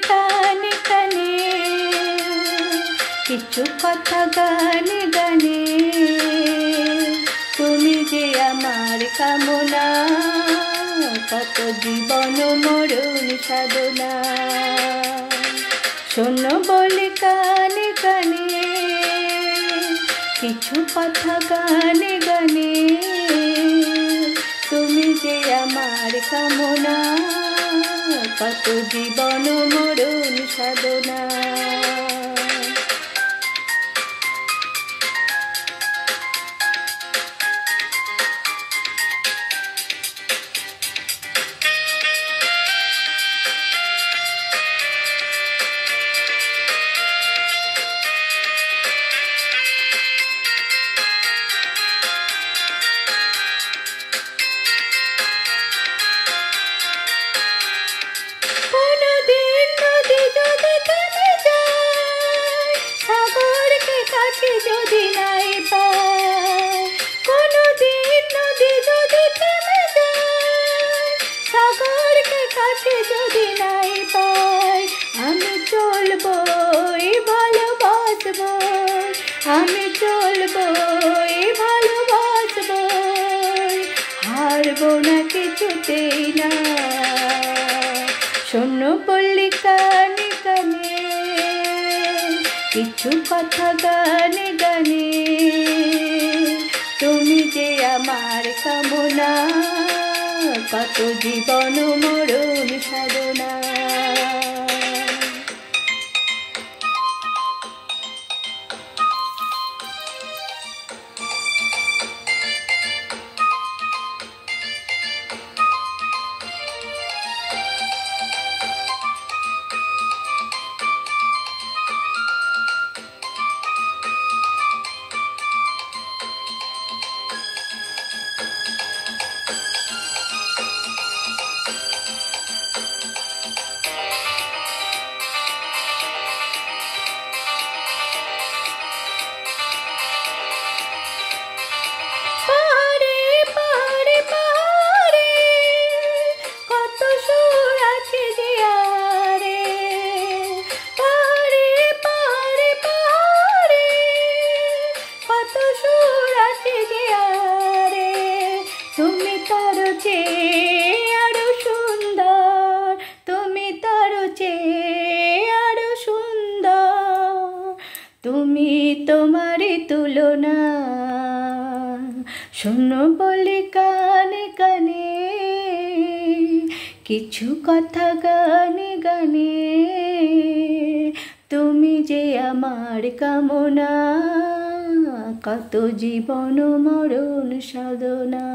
কানে কানে, কিছু কথা গানে গানে। তুমি যে আমার কামনা, কত জীবন মরণ সাধনা। শোনো বলে কানে কানে, কিছু কথা গানে গানে। তুমি যে আমার কামনা, কত জীবন মরণ সাধনা। যদি নাই পাই কোনদিন নদী যদি থেমে যায়, সাগরকে কাছে যদি নাই পাই, আমি চলবো ভালোবাসবো, আমি চলবো ভালোবাসবো, হারবো না কিছুতেই না। শোনো বললি কানে কানে, কিছু কথা গানে গানে। তুমি যে আমার কামনা, কত জীবন মরণ সাধনা। তুমি তার চেয়ে আরো সুন্দর, তুমি তার চেয়ে আরো সুন্দর, তুমি তোমারই তুলনা। শোনো বলি কানে কানে, কিছু কথা গানে গানে। তুমি যে আমার কামনা, কত জীবন মরণ সাধনা।